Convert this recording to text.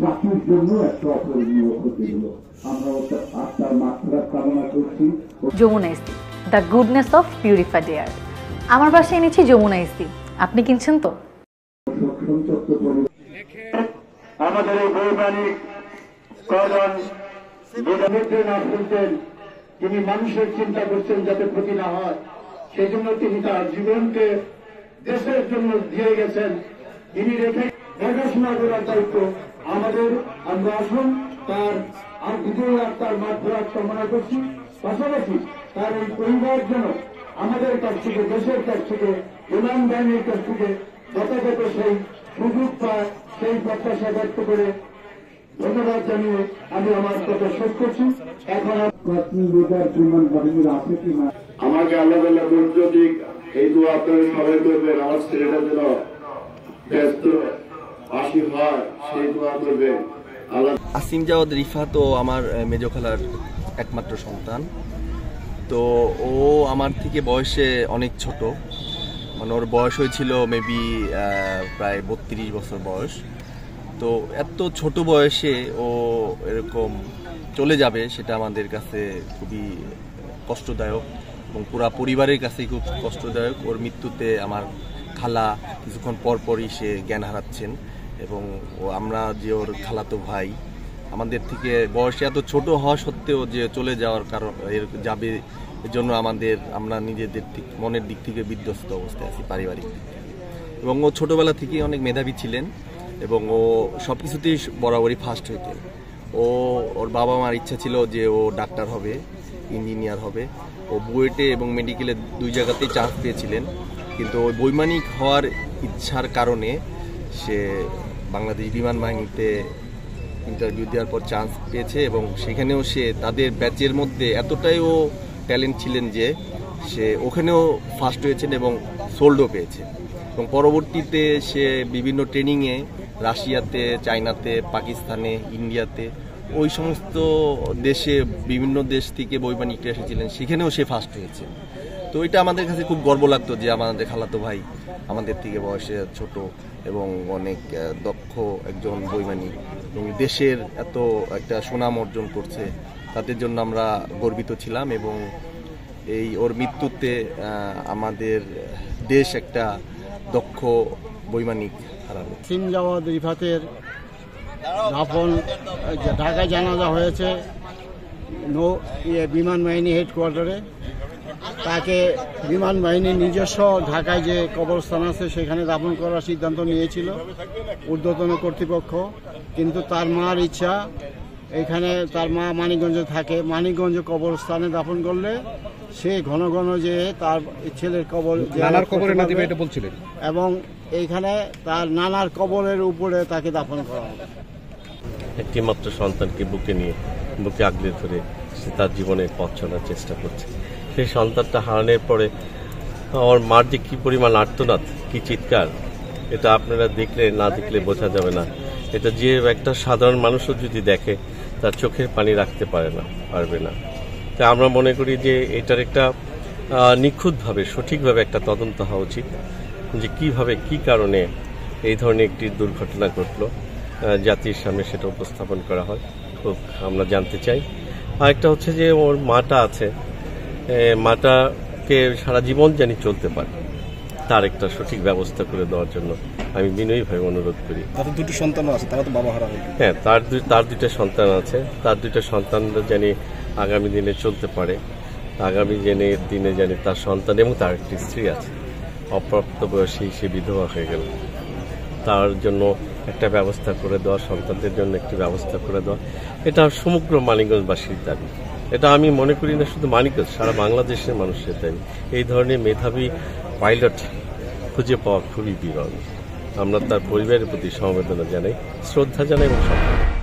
জাতির জন্য একটা অপরিণীয় ক্ষতি হলো। আমরা আত্মার মাত্রা কামনা করছি। Jamuna AC, the goodness of purified air. আমার বাসায় এনেছি যমুনা এসি, আপনি কিনছেন তো? আমাদের এই বৈজ্ঞানিক কজন না শুনতেন, তিনি মানুষের চিন্তা করছেন যাতে ক্ষতি না হয়, সেই জন্য তিনি তার জীবনকে দেশের জন্য দিয়ে গেছেন। তিনি রেখে দেখাশোনা করার দায়িত্ব আমাদের। আমরা আসুন তার আর বিজয় আত্মার মাত্রা কামনা করছি। পাশাপাশি তার এই পরিবার যেন আমাদের কাছ থেকে, দেশের কাছ থেকে, বিমান বাহিনীর কাছ থেকে যথাযথ সেই সুযোগ পায়, সেই প্রত্যাশা ব্যক্ত করে ধন্যবাদ জানিয়ে আমি আমার কথা শেষ করছি। এখন আছে কি না আমাকে আল্লাহ দুর্যোগ এই দু আপনারা সবাই করবেন, আমার ছেলেটা যেন ব্যস্ত আসি হয় সেই দোয়া করবেন। আসিম জাওয়াদ রিফা তো আমার মেজো খালার একমাত্র সন্তান। তো ও আমার থেকে বয়সে অনেক ছোট, মানে ওর বয়স হয়েছিল মেবি প্রায় 32 বছর বয়স। তো এত ছোট বয়সে ও এরকম চলে যাবে সেটা আমাদের কাছে খুবই কষ্টদায়ক এবং পুরা পরিবারের কাছে খুব কষ্টদায়ক। ওর মৃত্যুতে আমার খালা কিছুক্ষণ পরপরই সে জ্ঞান হারাচ্ছেন এবং আমরা যে ওর খালাতো ভাই, আমাদের থেকে বয়সে এত ছোট হওয়া সত্ত্বেও যে চলে যাওয়ার কারণ যাবে এর জন্য আমরা নিজেদের মনের দিক থেকে বিধ্বস্ত অবস্থায় আছি, পারিবারিক দিক থেকে। এবং ও ছোটবেলা থেকেই অনেক মেধাবী ছিলেন এবং ও সব কিছুতেই বরাবরই ফার্স্ট হইতেন। ওর বাবা মার ইচ্ছা ছিল যে ও ডাক্তার হবে, ইঞ্জিনিয়ার হবে। ও বুয়েটে এবং মেডিকেলে 2 জায়গাতেই চান্স পেয়েছিলেন, কিন্তু ওই বৈমানিক হওয়ার ইচ্ছার কারণে সে বাংলাদেশ বিমান বাহিনীতে ইন্টারভিউ দেওয়ার পর চান্স পেয়েছে এবং সেখানেও সে তাদের ব্যাচের মধ্যে এতটাই ও ট্যালেন্ট ছিলেন যে সে ওখানেও ফার্স্ট হয়েছেন এবং সোল্ডও পেয়েছে। এবং পরবর্তীতে সে বিভিন্ন ট্রেনিংয়ে রাশিয়াতে, চায়নাতে, পাকিস্তানে, ইন্ডিয়াতে, ওই সমস্ত দেশে বিভিন্ন দেশ থেকে বৈমানিকরা এসেছিলেন, সেখানেও সে ফার্স্ট হয়েছে। তো এটা আমাদের কাছে খুব গর্ব লাগতো যে আমাদের খালাতো ভাই আমাদের থেকে বয়সে ছোট এবং অনেক দক্ষ একজন বৈমানিক এবং দেশের এত একটা সুনাম অর্জন করছে, তাদের জন্য আমরা গর্বিত ছিলাম। এবং এই ওর মৃত্যুতে আমাদের দেশ একটা দক্ষ বৈমানিক হারালো। আসিম জাওয়াদ রিফাতের দাফন ঢাকায় জানাজা হয়েছে বিমান বাহিনী হেডকোয়ার্টারে। তাকে বিমান বাহিনীর নিজস্ব ঢাকায় যে কবরস্থান আছে সেখানে দাফন করার সিদ্ধান্ত নিয়েছিল ঊর্ধ্বতন কর্তৃপক্ষ, কিন্তু তার মার ইচ্ছা, এখানে তার মা মানিকগঞ্জে থাকে, মানিকগঞ্জ কবরস্থানে দাফন করলে সে ঘন ঘন যে তার ছেলের কবর বলছিলেন এবং এইখানে তার নানার কবরের উপরে তাকে দাফন করা হবে। একটি মাত্র সন্তানকে বুকে আগলে ধরে সে তার জীবনের পথ চলার চেষ্টা করছে। সেই সন্তানটা হারানোর পরে আমার মার যে কি পরিমাণ আর্তনাদ, কি চিৎকার, এটা আপনারা না দেখলে বোঝা যাবে না। এটা যে একটা সাধারণ মানুষও যদি দেখে তার চোখের পানি রাখতে পারবে না। তাই আমরা মনে করি যে এটার একটা নিখুঁতভাবে, সঠিকভাবে একটা তদন্ত হওয়া উচিত যে কিভাবে, কি কারণে এই ধরনের একটি দুর্ঘটনা ঘটলো, জাতির সামনে সেটা উপস্থাপন করা হয়, খুব আমরা জানতে চাই। আরেকটা হচ্ছে যে ওর মাটা আছে, মাটাকে সারা জীবন জানি চলতে পারে, তার একটা সঠিক ব্যবস্থা করে দেওয়ার জন্য আমি বিনয়ীভাবে অনুরোধ করি। তাদের 2টি সন্তান আছে, তারা তো বাবা হারা হয়েছে। হ্যাঁ, তার 2টা সন্তান আছে, তার 2টা সন্তানরা জানি আগামী দিনে চলতে পারে, আগামী দিনে জানি তার সন্তান এবং তার একটি স্ত্রী আছে, অপ্রাপ্ত বয়সী সে বিধবা হয়ে গেল, তার জন্য একটা ব্যবস্থা করে দেওয়া, সন্তানদের জন্য একটি ব্যবস্থা করে দেওয়া, এটা সমগ্র মানিকগঞ্জবাসীর দাবি। এটা আমি মনে করি না শুধু মানিকগঞ্জ, সারা বাংলাদেশের মানুষের দাবি। এই ধরনের মেধাবী পাইলট খুঁজে পাওয়া খুবই বিরল। আমরা তার পরিবারের প্রতি সমবেদনা জানাই, শ্রদ্ধা জানাই এবং সম্মান।